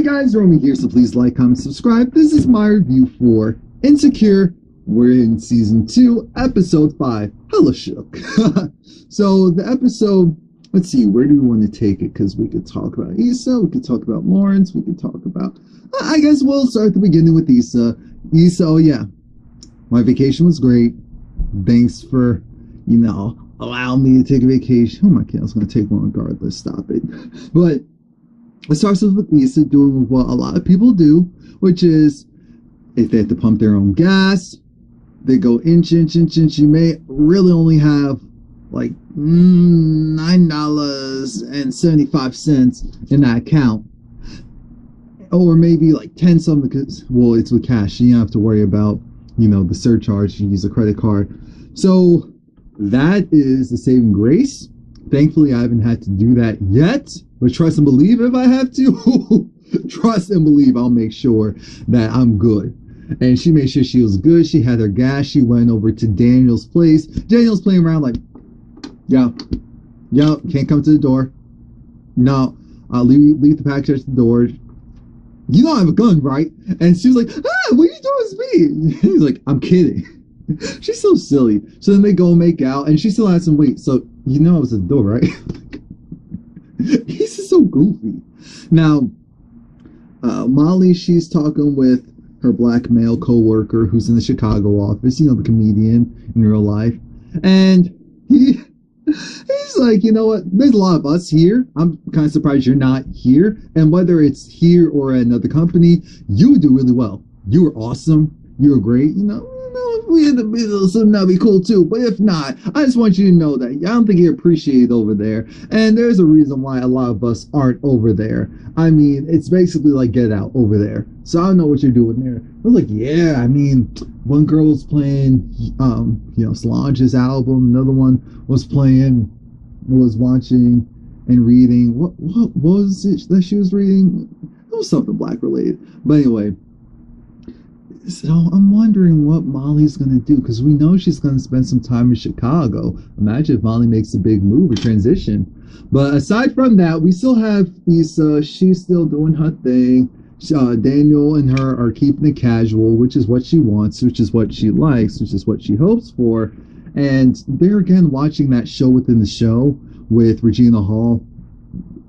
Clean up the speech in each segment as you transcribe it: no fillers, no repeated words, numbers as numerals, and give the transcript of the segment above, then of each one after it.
guys, Romie here, so please like, comment, subscribe. This is my review for Insecure. We're in season 2, episode 5. Hella shook. So the episode, let's see, where do we want to take it? Because we could talk about Issa, we could talk about Lawrence, we could talk about, I guess we'll start at the beginning with Issa. Issa, oh yeah, my vacation was great. Thanks for, allowing me to take a vacation. Oh my god, I was going to take one regardless. Stop it. But it starts off with Issa doing what a lot of people do, which is if they have to pump their own gas, they go inch. You may really only have like $9.75 in that account, or maybe like 10 something, because, well, it's with cash. You don't have to worry about, the surcharge. You use a credit card. So that is the saving grace. Thankfully, I haven't had to do that yet, but trust and believe if I have to. Trust and believe I'll make sure that I'm good. And she made sure she was good. She had her gas. She went over to Daniel's place. Daniel's playing around like, yo, can't come to the door. No, I'll leave the package at the door. You don't have a gun, right? And she was like, what are you doing to me? He's like, I'm kidding. She's so silly. So then they go make out, and she still has some weight. So I was at the door, right? He's just so goofy. Now, Molly, she's talking with her black male co-worker who's in the Chicago office, the comedian in real life. And he's like, you know what? There's a lot of us here. I'm kind of surprised you're not here. And whether it's here or at another company, you do really well. You were awesome. You were great. If we had to be something, that'd be cool too. But if not, I just want you to know that I don't think you're appreciated over there. And there's a reason why a lot of us aren't over there. I mean, it's basically like Get Out over there. So I don't know what you're doing there. I was like, yeah, I mean, one girl was playing, Solange's album. Another one was watching and reading. What was it that she was reading? It was something black related. But anyway. So I'm wondering what Molly's going to do, because we know she's going to spend some time in Chicago. Imagine if Molly makes a big move or transition. But aside from that, we still have Issa. She's still doing her thing. Daniel and her are keeping it casual, which is what she wants, which is what she likes, which is what she hopes for. And they're again watching that show within the show with Regina Hall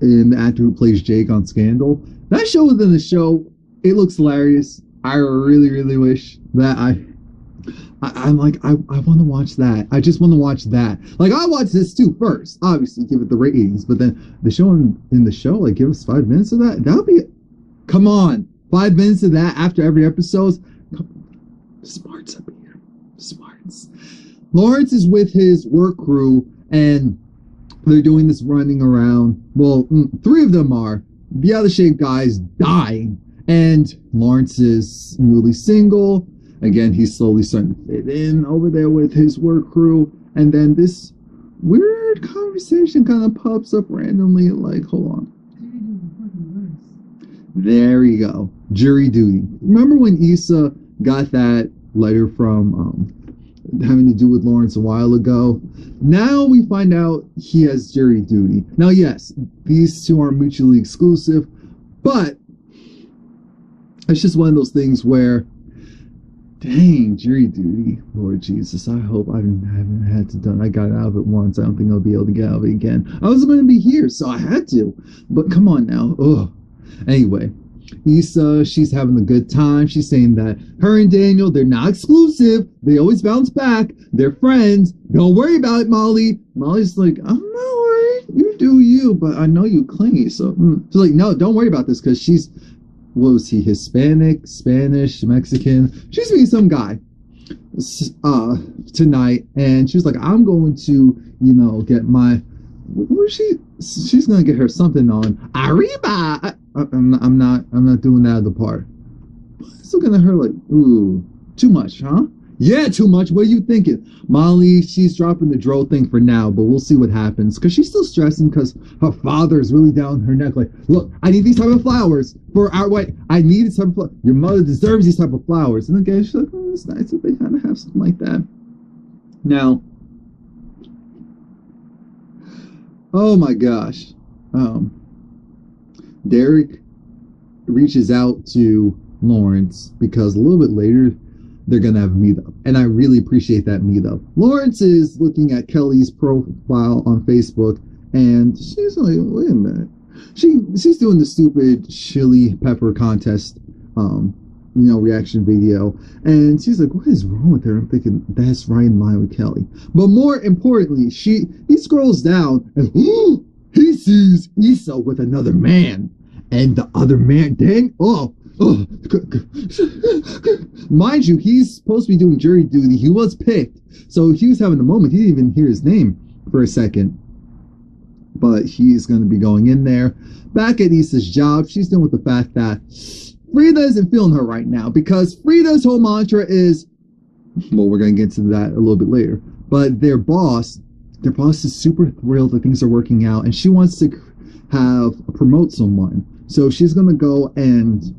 and the actor who plays Jake on Scandal. That show within the show, it looks hilarious. I really, really wish that I'm like, I want to watch that. I just want to watch that. Like, I watch this too first. Obviously, give it the ratings. But then the show in the show, like, give us 5 minutes of that. That would be, come on, 5 minutes of that after every episode. Smarts up here. Smarts. Lawrence is with his work crew, and they're doing this running around. Well, 3 of them are. The other shaved guy's dying. And Lawrence is newly single. Again, he's slowly starting to fit in over there with his work crew. And then this weird conversation kind of pops up randomly. Like, hold on. There you go. Jury duty. Remember when Issa got that letter from having to do with Lawrence a while ago? Now we find out he has jury duty. Now, yes, these two are mutually exclusive, but it's just one of those things where, dang, jury duty. Lord Jesus, I hope I haven't had to done. I got out of it once. I don't think I'll be able to get out of it again. I was going to be here, so I had to. But come on now. Ugh. Anyway, Issa, she's having a good time. She's saying that her and Daniel, they're not exclusive. They always bounce back. They're friends. Don't worry about it, Molly. Molly's like, I'm not worried. You do you, but I know you clingy. So she's like, no, don't worry about this, because she's, what was he, Hispanic, Spanish, Mexican? She's meeting some guy tonight, and she was like, I'm going to, get my, what is she's going to get her something on. Arriba! I'm not doing that at the part. It's looking at her like, ooh, too much, huh? Yeah, too much. What are you thinking? Molly, she's dropping the dro thing for now, but we'll see what happens. Because she's still stressing because her father is really down her neck. Like, look, I need these type of flowers for our way. I need this type of flowers. Your mother deserves these type of flowers. And again, she's like, oh, it's nice that they kind of have something like that. Now, oh my gosh. Derek reaches out to Lawrence because a little bit later they're gonna have a meetup, and I really appreciate that meetup. Lawrence is looking at Kelly's profile on Facebook, and she's like, "Wait a minute." She's doing the stupid chili pepper contest, reaction video, and she's like, "What is wrong with her?" I'm thinking that's right in line with Kelly. But more importantly, he scrolls down and he sees Issa with another man, and the other man then mind you, he's supposed to be doing jury duty. He was picked, so he was having a moment. He didn't even hear his name for a second. But he's going to be going in there. Back at Issa's job, she's dealing with the fact that Frida isn't feeling her right now, because Frida's whole mantra is, well, we're going to get to that a little bit later, but their boss is super thrilled that things are working out, and she wants to promote someone. So she's going to go and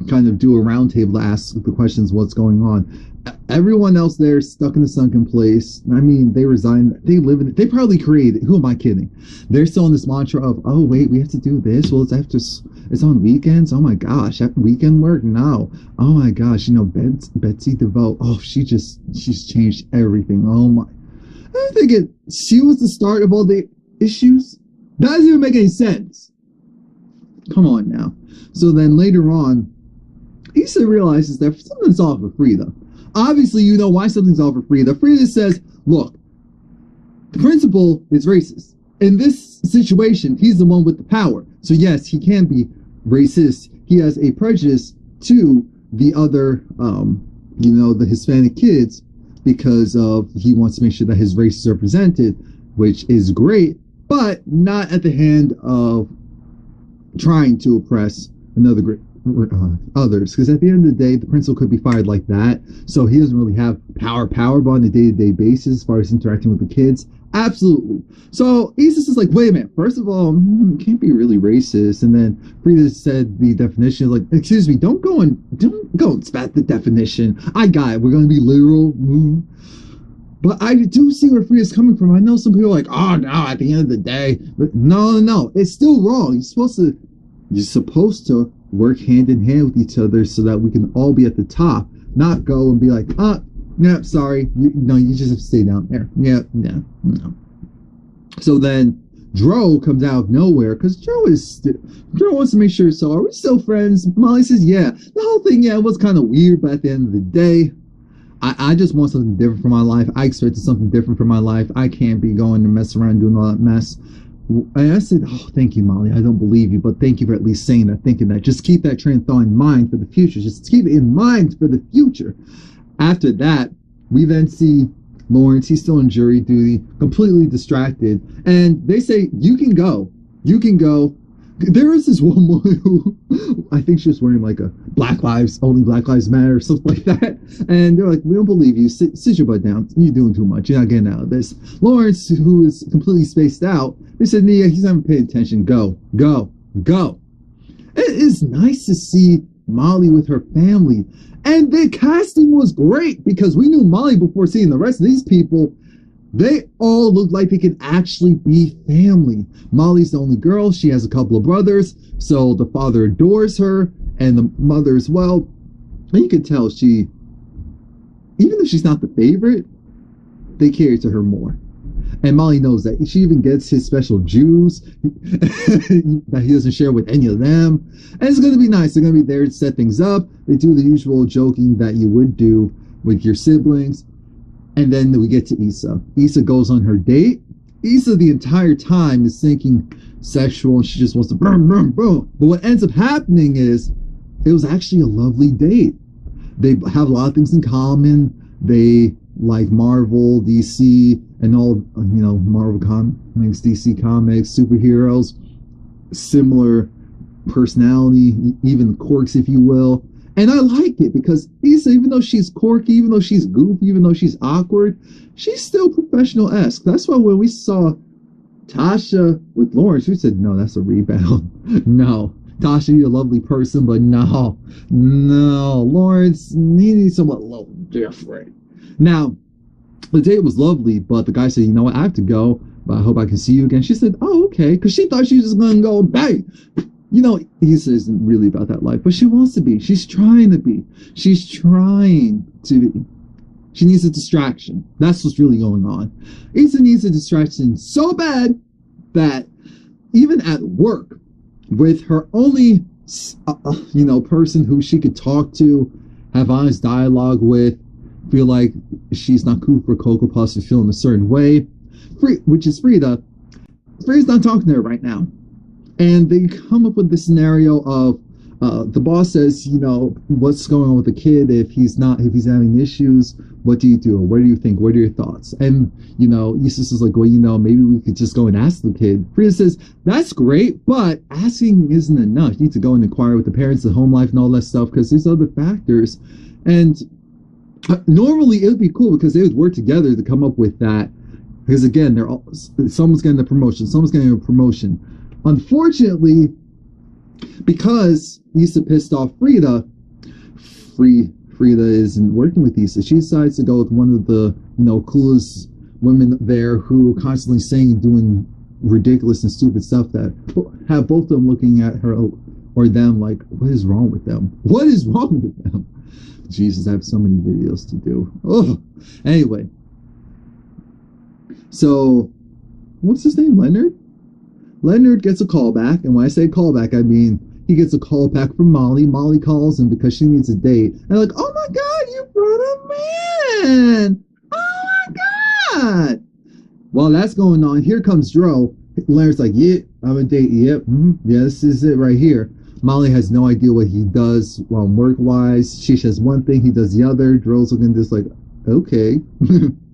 kind of do a roundtable to ask the questions, what's going on. Everyone else there stuck in the sunken place. I mean, they resigned. They live in it. They probably created. Who am I kidding? They're still in this mantra of, oh wait, we have to do this. Well, it's on weekends. Oh my gosh, weekend work? No. Oh my gosh, Betsy DeVoe. Oh, she's changed everything. Oh my. I'm thinking she was the start of all the issues. That doesn't even make any sense. Come on now. So then later on, Issa realizes that something's off with Frida. Obviously, you know why something's off with Frida. Frida says, look, the principal is racist. In this situation, he's the one with the power. So yes, he can be racist. He has a prejudice to the other, the Hispanic kids, because he wants to make sure that his race is represented, which is great, but not at the hand of trying to oppress others, because at the end of the day, the principal could be fired like that, so he doesn't really have power but on a day-to-day basis as far as interacting with the kids. Absolutely. So Issa's is like, wait a minute, first of all, can't be really racist. And then Frida said the definition, like, excuse me, don't go and spat the definition. I got it, we're going to be literal. But I do see where Frida's coming from. I know some people are like, oh no, at the end of the day, but no, it's still wrong. You're supposed to work hand in hand with each other so that we can all be at the top, not go and be like, yeah, sorry, you just have to stay down there. Yeah, no. So then Dro comes out of nowhere, because Dro wants to make sure, so are we still friends? Molly says, yeah. The whole thing, it was kind of weird, but at the end of the day, I just want something different for my life. I expected something different for my life. I can't be going to mess around doing all that mess. And I said, oh, thank you, Molly. I don't believe you, but thank you for at least saying that, thinking that. Just keep that train of thought in mind for the future. Just keep it in mind for the future. After that, we then see Lawrence. He's still in jury duty, completely distracted. And they say, you can go. You can go. There was this one woman who, I think she was wearing like a only Black Lives Matter or something like that. And they're like, we don't believe you. Sit your butt down. You're doing too much. You're not getting out of this. Lawrence, who is completely spaced out, they said, Nia, he's not paying attention. Go. It is nice to see Molly with her family. And the casting was great, because we knew Molly before seeing the rest of these people. They all look like they could actually be family. Molly's the only girl. She has a couple of brothers, so the father adores her, and the mother as well. And you can tell even if she's not the favorite, they cater to her more. And Molly knows that. She even gets his special juice that he doesn't share with any of them. And it's going to be nice. They're going to be there to set things up. They do the usual joking that you would do with your siblings. And then we get to Issa. Issa goes on her date. Issa the entire time is thinking sexual, and she just wants to boom. But what ends up happening is it was actually a lovely date. They have a lot of things in common. They like Marvel, DC, and all, Marvel comics, DC comics, superheroes, similar personality, even quirks, if you will. And I like it, because Issa, even though she's quirky, even though she's goofy, even though she's awkward, she's still professional-esque. That's why when we saw Tasha with Lawrence, we said, no, that's a rebound. No. Tasha, you're a lovely person, but no. Lawrence, he needs someone a little different. Now, the date was lovely, but the guy said, you know what, I have to go, but I hope I can see you again. She said, oh, okay, because she thought she was just going to go bang. You know, Issa isn't really about that life, but she wants to be. She's trying to be. She's trying to be. She needs a distraction. That's what's really going on. Issa needs a distraction so bad that even at work, with her only, person who she could talk to, have honest dialogue with, feel like she's not cool for Cocoa Puffs to feel in a certain way, which is Frida. Frida's not talking to her right now. And they come up with the scenario of the boss says, what's going on with the kid if he's having issues? What do you do? What do you think? What are your thoughts? And, Eustace is like, well, maybe we could just go and ask the kid. Frida says, that's great, but asking isn't enough. You need to go and inquire with the parents, the home life, and all that stuff, because there's other factors. And normally it would be cool because they would work together to come up with that. Because again, someone's getting a promotion, someone's getting a promotion. Unfortunately, because Issa pissed off Frida isn't working with Issa. She decides to go with one of the, coolest women there who constantly saying, doing ridiculous and stupid stuff that have both of them looking at her or them like, what is wrong with them? What is wrong with them? Jesus, I have so many videos to do. Oh, anyway. So, what's his name? Leonard? Leonard gets a call back, and when I say call back, I mean he gets a call back from Molly. Molly calls him because she needs a date. And like, oh my God, you brought a man! Oh my God! While that's going on, here comes Dro. Leonard's like, yeah, I'm a date. Yep, yeah, this is it right here. Molly has no idea what he does work-wise. She says one thing, he does the other. Dro's looking just like, okay,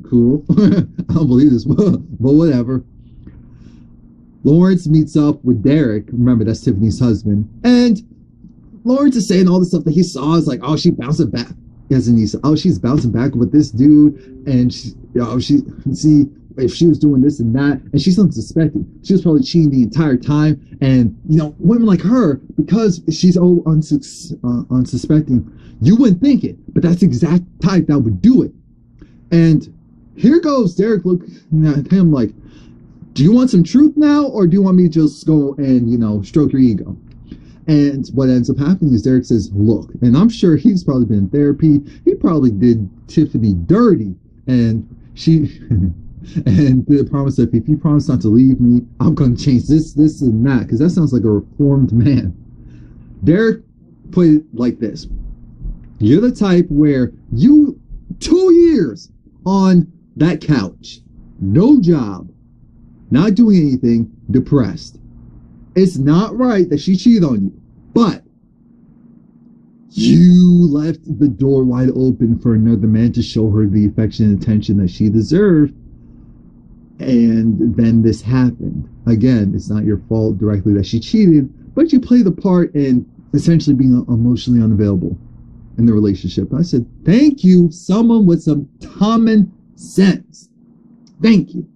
cool. I don't believe this, but whatever. Lawrence meets up with Derek. Remember, that's Tiffany's husband. And Lawrence is saying all the stuff that he saw. Is like, oh, she's bouncing back. She's bouncing back with this dude. And she see if she was doing this and that. And she's unsuspecting. She was probably cheating the entire time. And, women like her, because she's unsuspecting, you wouldn't think it. But that's the exact type that would do it. And here goes Derek looking at him like, do you want some truth now, or do you want me to just go and, stroke your ego? And what ends up happening is Derek says, look, and I'm sure he's probably been in therapy. He probably did Tiffany dirty. And she, and the promise that if you promise not to leave me, I'm going to change this, and that. Because that sounds like a reformed man. Derek put it like this. You're the type where 2 years on that couch, no job, not doing anything, depressed. It's not right that she cheated on you, but you left the door wide open for another man to show her the affection and attention that she deserved. And then this happened. Again, it's not your fault directly that she cheated, but you played the part in essentially being emotionally unavailable in the relationship. I said, thank you, someone with some common sense. Thank you.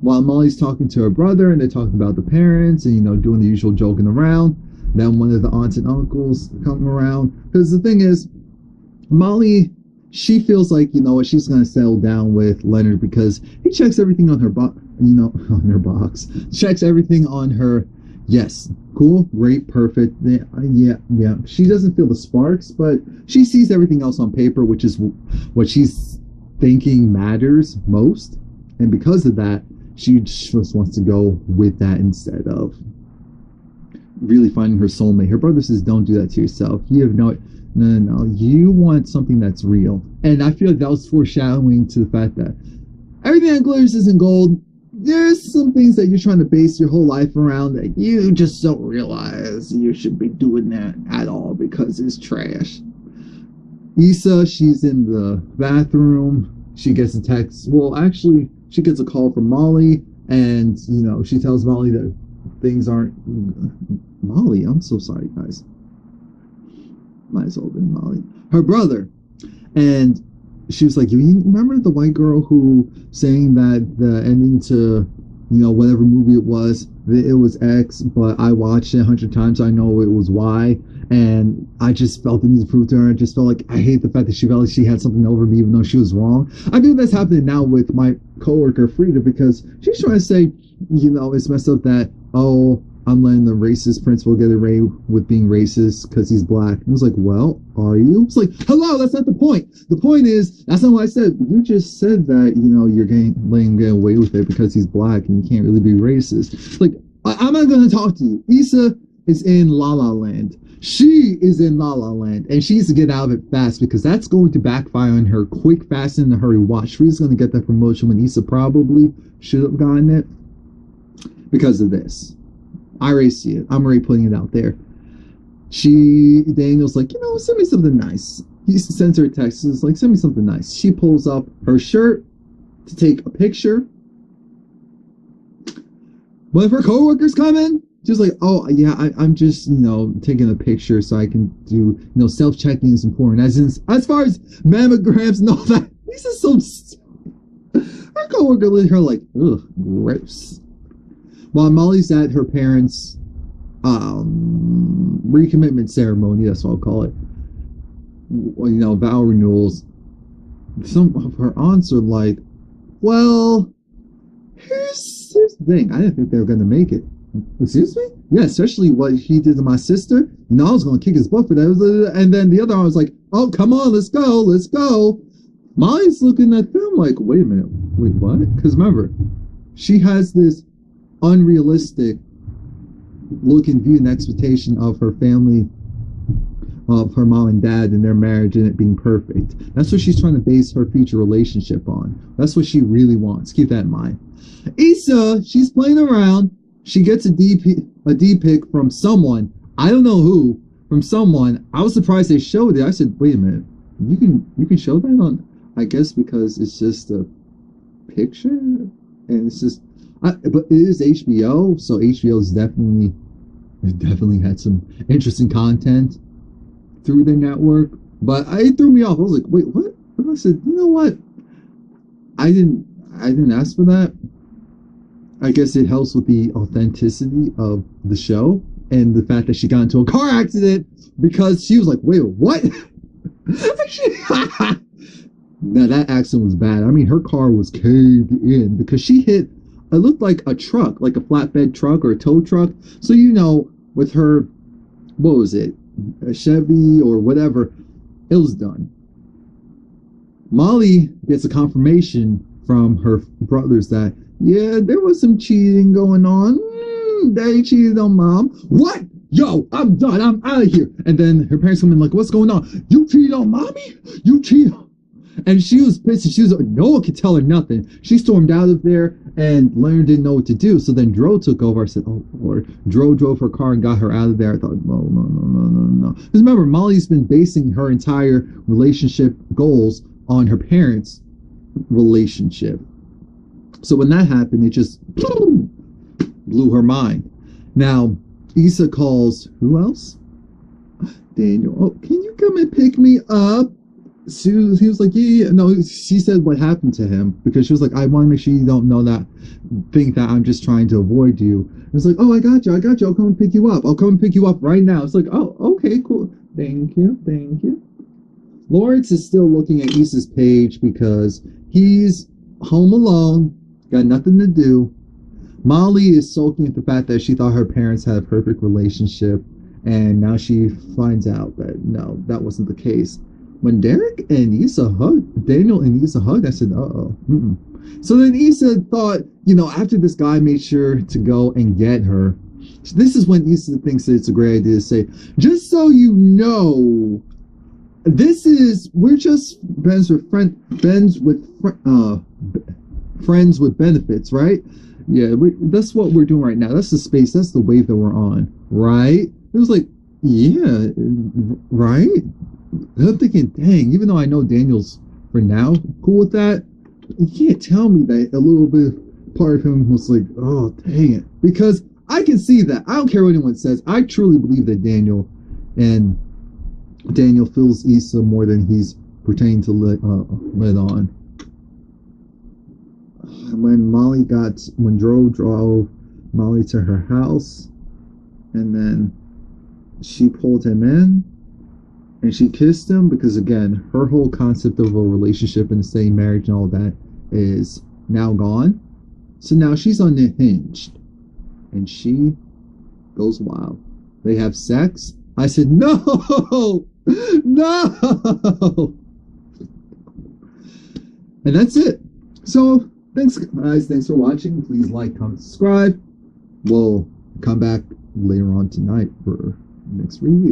While Molly's talking to her brother and they're talking about the parents and, doing the usual joking around, then one of the aunts and uncles come around. Because the thing is, Molly, she feels like, she's going to settle down with Leonard because he checks everything on her on her box. Checks everything on her. Yes, cool, great, perfect. Yeah. She doesn't feel the sparks, but she sees everything else on paper, which is what she's thinking matters most. And because of that, she just wants to go with that instead of really finding her soulmate. Her brother says, don't do that to yourself. You have no. You want something that's real. And I feel like that was foreshadowing to the fact that everything that glitters isn't gold. There's some things that you're trying to base your whole life around that you just don't realize you should be doing that at all because it's trash. Issa, she's in the bathroom. She gets a text. Well, actually, she gets a call from Molly, and, she tells Molly that things aren't... Molly, I'm so sorry, guys. Might as well have been Molly. Her brother. And she was like, you remember the white girl who saying that the ending to, whatever movie it was X, but I watched it 100 times, so I know it was Y. And I just felt the need to prove to her. I just felt like I hate the fact that she felt like she had something over me even though she was wrong. I think that's happening now with my coworker Frida because she's trying to say, it's messed up that, I'm letting the racist principal get away with being racist because he's black. I was like, well, are you? It's like, hello, that's not the point. The point is, that's not what I said. You just said that, you're letting him get away with it because he's black and you can't really be racist. Like, I'm not going to talk to you. Issa is in La La Land. She is in La La Land, and she needs to get out of it fast because that's going to backfire on her quick, fast, and in a hurry. Watch, she's going to get that promotion when Issa probably should have gotten it because of this. I already see it. I'm already putting it out there. Daniel's like, send me something nice. He sends her a text. It's like, send me something nice. She pulls up her shirt to take a picture. One of her coworkers come in. She's like, oh, yeah, I'm just, taking a picture so I can do, self-checking is important. As far as mammograms and all that, this is so stupid. Her coworker looked at her like, ugh, gross. While Molly's at her parents' recommitment ceremony, that's what I'll call it, vow renewals, some of her aunts are like, well, here's the thing. I didn't think they were going to make it. Excuse me? Yeah, especially what he did to my sister. I was going to kick his butt for that. And then the other one was like, oh, come on, let's go. Molly's looking at them like, wait a minute. Wait, what? Because remember, she has this unrealistic look and view and expectation of her family, of her mom and dad and their marriage and it being perfect. That's what she's trying to base her future relationship on. That's what she really wants. Keep that in mind. Issa, she's playing around. She gets a D pic from someone. I don't know who. From someone. I was surprised they showed it. I said, wait a minute. You can show that on, I guess because it's just a picture and it's just, but it is HBO, so HBO's definitely had some interesting content through their network. But it threw me off. I was like, wait, what? And I said, you know what? I didn't ask for that. I guess it helps with the authenticity of the show and the fact that she got into a car accident because she was like, wait, what? Now that accident was bad. I mean, her car was caved in because she hit, it looked like a truck, like a flatbed truck or a tow truck. So, with her, what was it? A Chevy or whatever, it was done. Molly gets a confirmation from her brothers that, yeah, there was some cheating going on. Daddy cheated on mom. What? Yo, I'm done. I'm out of here. And then her parents come in like, what's going on? You cheated on mommy? You cheated on... And she was pissed. She was like, no one could tell her nothing. She stormed out of there and Leonard didn't know what to do. So then Dro took over. I said, oh, Lord. Dro drove her car and got her out of there. I thought, no. Because remember, Molly's been basing her entire relationship goals on her parents' relationship. So when that happened, it just blew her mind. Now, Issa calls, who else? Daniel. Oh, can you come and pick me up? He was like, yeah. No, she said what happened to him because she was like, I want to make sure you don't think that I'm just trying to avoid you. I was like, oh, I got you. I'll come and pick you up. I'll come and pick you up right now. It's like, oh, okay, cool. Thank you. Lawrence is still looking at Issa's page because he's home alone, got nothing to do. Molly is sulking at the fact that she thought her parents had a perfect relationship, and now she finds out that no, that wasn't the case. When Derek and Issa hugged, Daniel and Issa hugged, I said, uh-oh. So then Issa thought, after this guy made sure to go and get her, this is when Issa thinks that it's a great idea to say, just so you know, we're just friends with benefits, right? Yeah, that's what we're doing right now. That's the space, that's the wave that we're on, right? It was like, yeah, right? And I'm thinking, dang, even though I know Daniel's, for now, cool with that, you can't tell me that a little bit part of him was like, oh, dang it. Because I can see that. I don't care what anyone says. I truly believe that Daniel feels Issa more than he's pretending to let on. When Dro drove Molly to her house, and then she pulled him in, and she kissed him because, again, her whole concept of a relationship and a steady marriage and all that is now gone. So now she's unhinged, and she goes wild. They have sex. I said, no, no. And that's it. So thanks, guys. Thanks for watching. Please like, comment, subscribe. We'll come back later on tonight for next review.